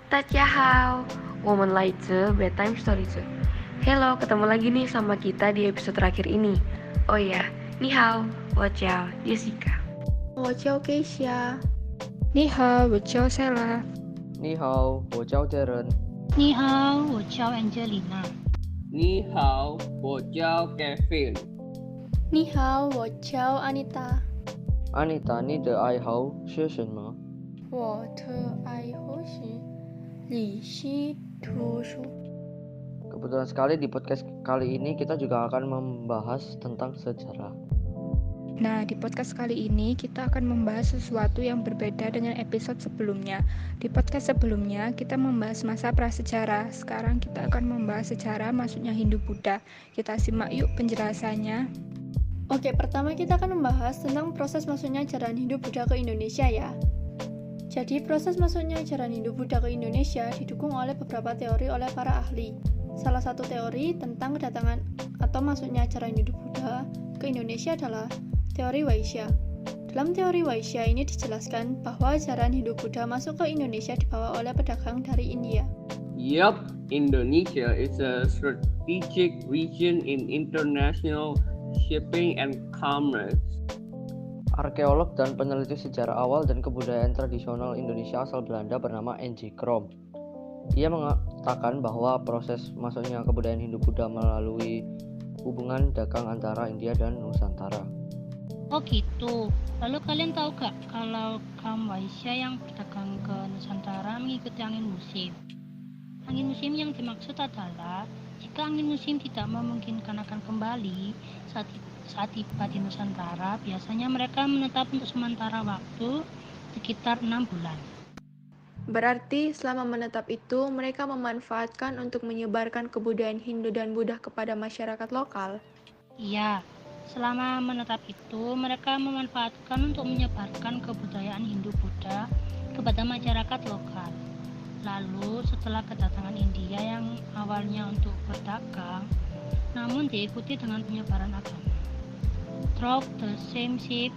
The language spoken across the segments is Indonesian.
大家好，我们来自 Bedtime Story 2. Hello, ketemu lagi nih sama kita di episode terakhir ini. Oh ya, ni hao, wo ciao, Jessica. 我叫 Keisha。你好，我叫 Sela。你好，我叫 Darren。你好，我叫 Angelina。你好，我叫 Kevin。你好，我叫 Anita。Anita，你的爱好是什么？我的爱好是理系图书。 Kebetulan sekali di podcast kali ini kita juga akan membahas tentang sejarah. Nah, di podcast kali ini kita akan membahas sesuatu yang berbeda dengan episode sebelumnya. Di podcast sebelumnya kita membahas masa prasejarah. Sekarang kita akan membahas sejarah masuknya Hindu-Buddha. Kita simak yuk penjelasannya. Oke, pertama kita akan membahas tentang proses masuknya ajaran Hindu-Buddha ke Indonesia ya. Jadi proses masuknya ajaran Hindu-Buddha ke Indonesia didukung oleh beberapa teori oleh para ahli. Salah satu teori tentang kedatangan atau masuknya ajaran Hindu-Buddha ke Indonesia adalah teori Vaishya. Dalam teori Vaishya ini dijelaskan bahwa ajaran Hindu-Buddha masuk ke Indonesia dibawa oleh pedagang dari India. Yup, Indonesia is a strategic region in international shipping and commerce. Arkeolog dan peneliti sejarah awal dan kebudayaan tradisional Indonesia asal Belanda bernama N.J. Krom. Ia mengatakan bahwa proses masuknya kebudayaan Hindu-Buddha melalui hubungan dagang antara India dan Nusantara. Oh gitu. Lalu kalian tahu gak kalau kaum Vaishya yang berdagang ke Nusantara mengikuti angin musim? Angin musim yang dimaksud adalah jika angin musim tidak memungkinkan akan kembali saat tiba di Nusantara, biasanya mereka menetap untuk sementara waktu sekitar 6 bulan. Berarti selama menetap itu mereka memanfaatkan untuk menyebarkan kebudayaan Hindu dan Buddha kepada masyarakat lokal. Iya, selama menetap itu mereka memanfaatkan untuk menyebarkan kebudayaan Hindu-Buddha kepada masyarakat lokal. Lalu setelah kedatangan India yang awalnya untuk berdagang, namun diikuti dengan penyebaran agama. Through the same ship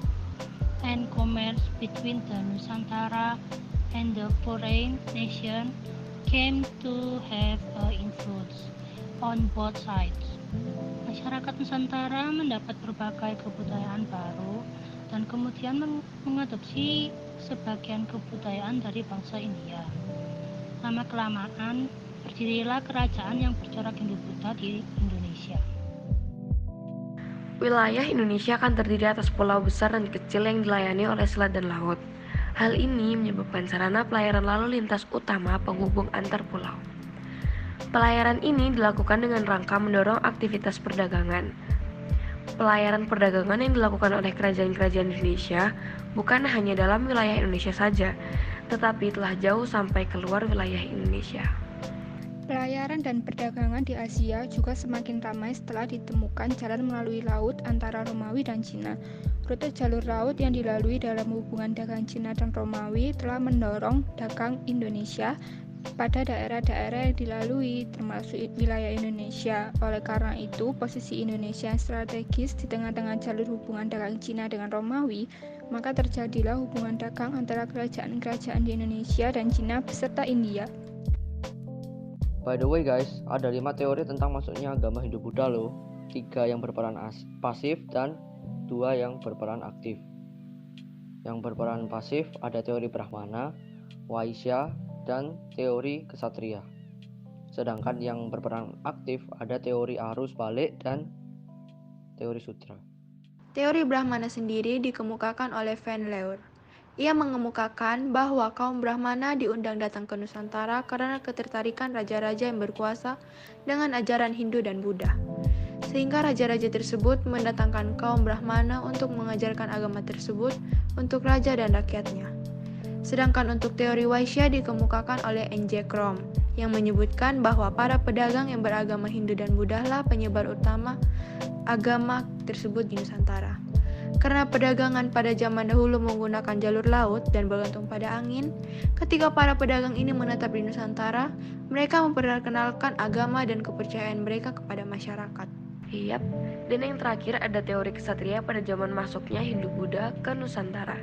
and commerce between the Nusantara and the foreign nation came to have an influence on both sides. Masyarakat Nusantara mendapat berbagai kebudayaan baru dan kemudian mengadopsi sebagian kebudayaan dari bangsa India. Lama-kelamaan, berdirilah kerajaan yang bercorak Hindu-Buddha di Indonesia. Wilayah Indonesia akan terdiri atas pulau besar dan kecil yang dilayani oleh selat dan laut. Hal ini menyebabkan sarana pelayaran lalu lintas utama penghubung antar pulau. Pelayaran ini dilakukan dengan rangka mendorong aktivitas perdagangan. Pelayaran perdagangan yang dilakukan oleh kerajaan-kerajaan Indonesia bukan hanya dalam wilayah Indonesia saja, tetapi telah jauh sampai keluar wilayah Indonesia. Pelayaran dan perdagangan di Asia juga semakin ramai setelah ditemukan jalan melalui laut antara Romawi dan Cina. Rute jalur laut yang dilalui dalam hubungan dagang Cina dan Romawi telah mendorong dagang Indonesia pada daerah-daerah yang dilalui, termasuk wilayah Indonesia. Oleh karena itu, posisi Indonesia yang strategis di tengah-tengah jalur hubungan dagang Cina dengan Romawi, maka terjadilah hubungan dagang antara kerajaan-kerajaan di Indonesia dan Cina beserta India. By the way guys, ada 5 teori tentang masuknya agama Hindu-Buddha loh. 3 yang berperan pasif dan 2 yang berperan aktif. Yang berperan pasif ada teori Brahmana, Vaishya, dan teori Ksatria. Sedangkan yang berperan aktif ada teori arus balik dan teori sutra. Teori Brahmana sendiri dikemukakan oleh Van Leur. Ia mengemukakan bahwa kaum Brahmana diundang datang ke Nusantara karena ketertarikan raja-raja yang berkuasa dengan ajaran Hindu dan Buddha. Sehingga raja-raja tersebut mendatangkan kaum Brahmana untuk mengajarkan agama tersebut untuk raja dan rakyatnya. Sedangkan untuk teori Vaishya dikemukakan oleh N.J. Krom yang menyebutkan bahwa para pedagang yang beragama Hindu dan Buddha lah penyebar utama agama tersebut di Nusantara. Karena perdagangan pada zaman dahulu menggunakan jalur laut dan bergantung pada angin, ketika para pedagang ini menetap di Nusantara, mereka memperkenalkan agama dan kepercayaan mereka kepada masyarakat. Yap, dan yang terakhir ada teori Ksatria pada zaman masuknya Hindu-Buddha ke Nusantara.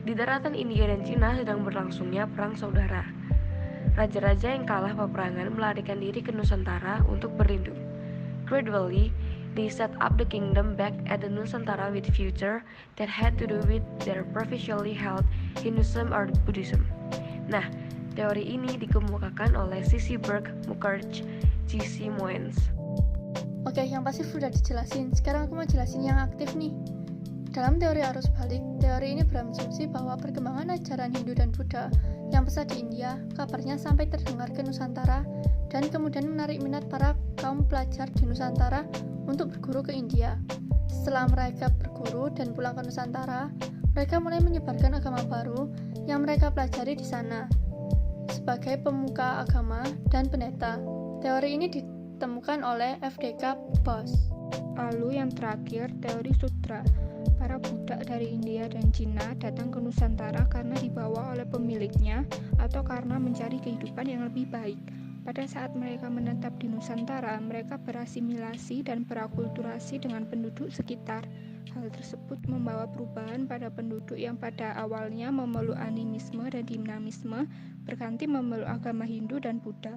Di daratan India dan Cina sedang berlangsungnya perang saudara. Raja-raja yang kalah peperangan melarikan diri ke Nusantara untuk berlindung. Gradually, they set up the kingdom back at the Nusantara with future that had to do with their previously held Hinduism or Buddhism. Nah, teori ini dikemukakan oleh C.C. Burke, Mukherjee, G.C. Moens. Oke, yang pasif sudah dijelasin. Sekarang aku mau jelasin yang aktif nih. Dalam teori arus balik, teori ini berasumsi bahwa perkembangan ajaran Hindu dan Buddha yang pesat di India, kabarnya sampai terdengar ke Nusantara dan kemudian menarik minat para kaum pelajar di Nusantara untuk berguru ke India. Setelah mereka berguru dan pulang ke Nusantara, mereka mulai menyebarkan agama baru yang mereka pelajari di sana. Sebagai pemuka agama dan pendeta, teori ini ditemukan oleh F.D.K. Bose. Lalu yang terakhir, teori sutra. Para budak dari India dan Cina datang ke Nusantara karena dibawa oleh pemiliknya atau karena mencari kehidupan yang lebih baik. Pada saat mereka menetap di Nusantara, mereka berasimilasi dan berakulturasi dengan penduduk sekitar. Hal tersebut membawa perubahan pada penduduk yang pada awalnya memeluk animisme dan dinamisme, berganti memeluk agama Hindu dan Buddha.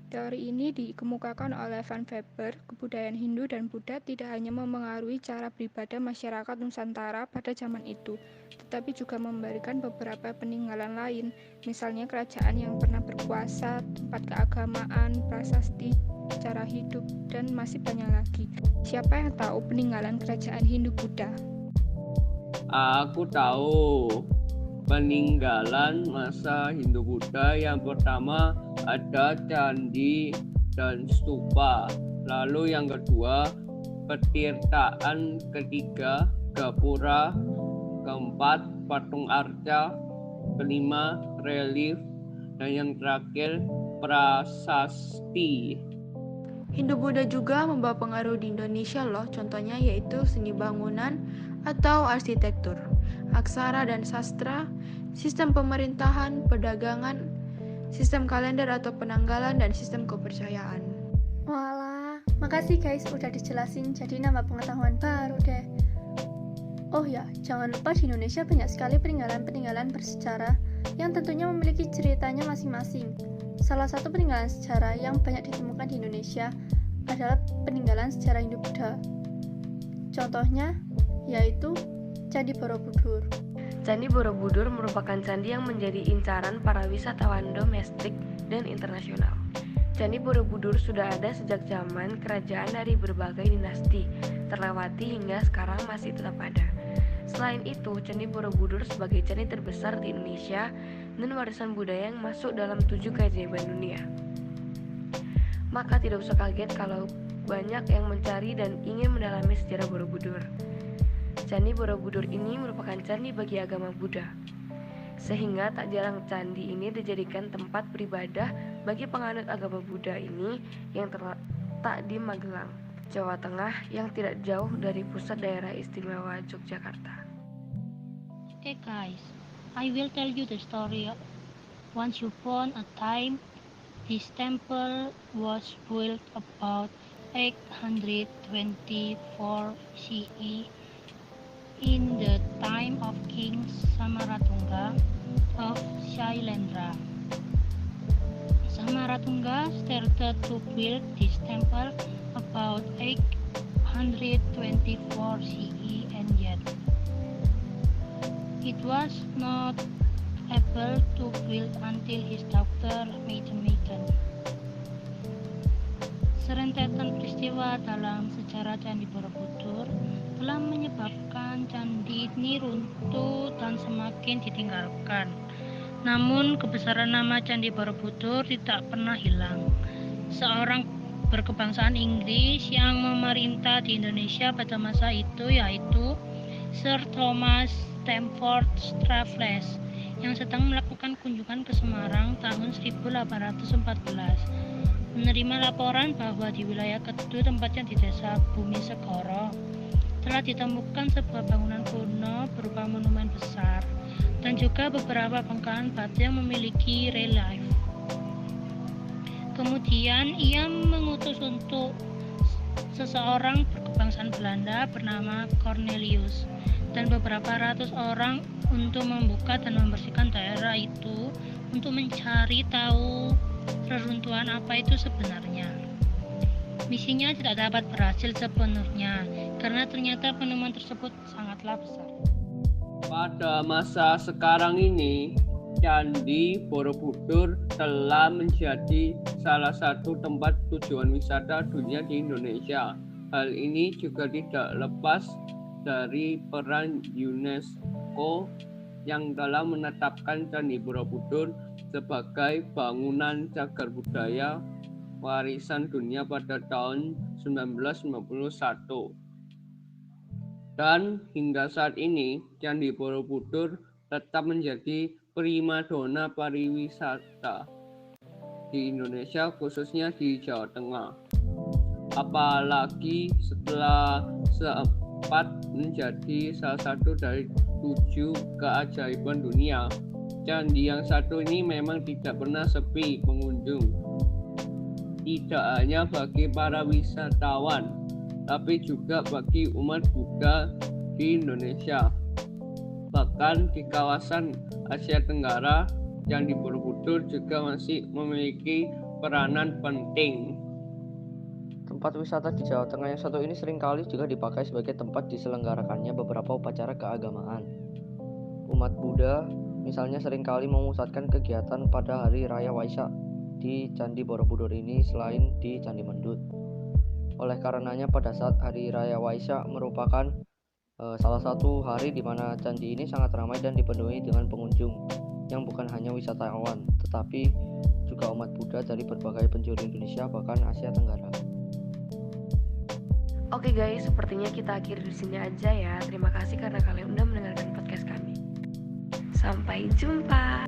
Teori ini dikemukakan oleh Van Weber. Kebudayaan Hindu dan Buddha tidak hanya memengaruhi cara beribadah masyarakat Nusantara pada zaman itu, tetapi juga memberikan beberapa peninggalan lain, misalnya kerajaan yang pernah berkuasa, tempat keagamaan, prasasti, cara hidup, dan masih banyak lagi. Siapa yang tahu peninggalan kerajaan Hindu Buddha? Aku tahu peninggalan masa Hindu Buddha. Yang pertama ada candi dan stupa, lalu yang kedua petirtaan, ketiga gapura, keempat patung arca, kelima relief, dan yang terakhir prasasti. Hindu-Buddha juga membawa pengaruh di Indonesia loh, contohnya yaitu seni bangunan atau arsitektur, aksara dan sastra, sistem pemerintahan, perdagangan, sistem kalender atau penanggalan, dan sistem kepercayaan. Walah, makasih guys udah dijelasin, jadi nambah pengetahuan baru deh. Oh ya, jangan lupa di Indonesia banyak sekali peninggalan-peninggalan bersejarah yang tentunya memiliki ceritanya masing-masing. Salah satu peninggalan sejarah yang banyak ditemukan di Indonesia adalah peninggalan sejarah Hindu-Buddha. Contohnya yaitu Candi Borobudur. Candi Borobudur merupakan candi yang menjadi incaran para wisatawan domestik dan internasional. Candi Borobudur sudah ada sejak zaman kerajaan dari berbagai dinasti, terlewati hingga sekarang masih tetap ada. Selain itu, Candi Borobudur sebagai candi terbesar di Indonesia dan warisan budaya yang masuk dalam 7 keajaiban dunia. Maka tidak usah kaget kalau banyak yang mencari dan ingin mendalami sejarah Borobudur. Candi Borobudur ini merupakan candi bagi agama Buddha, sehingga tak jarang candi ini dijadikan tempat beribadah bagi penganut agama Buddha ini yang terletak di Magelang, Jawa Tengah, yang tidak jauh dari pusat daerah istimewa Yogyakarta. Okay guys, I will tell you the story. Once upon a time, this temple was built about 824 CE in the time of King Samaratungga of Shailendra. Samaratungga started to build this temple about 824 CE, and yet it was not able to build until his daughter Maiden. Serentetan peristiwa dalam sejarah Candi Borobudur telah menyebabkan candi ini runtuh dan semakin ditinggalkan. Namun kebesaran nama Candi Borobudur tidak pernah hilang. Seorang berkebangsaan Inggris yang memerintah di Indonesia pada masa itu yaitu Sir Thomas Stamford Raffles yang sedang melakukan kunjungan ke Semarang tahun 1814. Menerima laporan bahwa di wilayah Kedu, tempatnya di desa Bumi Segoro, telah ditemukan sebuah bangunan kuno berupa monumen besar dan juga beberapa bongkahan batu yang memiliki relief. Kemudian ia mengutus untuk seseorang berkebangsaan Belanda bernama Cornelius dan beberapa ratus orang untuk membuka dan membersihkan daerah itu untuk mencari tahu reruntuhan apa itu sebenarnya. Misinya tidak dapat berhasil sepenuhnya karena ternyata penemuan tersebut sangatlah besar. Pada masa sekarang ini, Candi Borobudur telah menjadi salah satu tempat tujuan wisata dunia di Indonesia. Hal ini juga tidak lepas dari peran UNESCO yang telah menetapkan Candi Borobudur sebagai bangunan cagar budaya warisan dunia pada tahun 1991. Dan hingga saat ini, Candi Borobudur tetap menjadi primadona pariwisata di Indonesia, khususnya di Jawa Tengah. Apalagi setelah sempat menjadi salah satu dari 7 keajaiban dunia. Candi yang satu ini memang tidak pernah sepi pengunjung. Tidak hanya bagi para wisatawan, tapi juga bagi umat Buddha di Indonesia. Bahkan di kawasan Asia Tenggara, Candi Borobudur juga masih memiliki peranan penting. Tempat wisata di Jawa Tengah yang satu ini seringkali juga dipakai sebagai tempat diselenggarakannya beberapa upacara keagamaan. Umat Buddha misalnya seringkali memusatkan kegiatan pada hari Raya Waisak di Candi Borobudur ini selain di Candi Mendut. Oleh karenanya pada saat hari Raya Waisak merupakan salah satu hari di mana candi ini sangat ramai dan dipenuhi dengan pengunjung yang bukan hanya wisatawan, tetapi juga umat Buddha dari berbagai penjuru Indonesia bahkan Asia Tenggara. Oke guys, sepertinya kita akhiri di sini aja ya. Terima kasih karena kalian udah mendengarkan podcast kami. Sampai jumpa.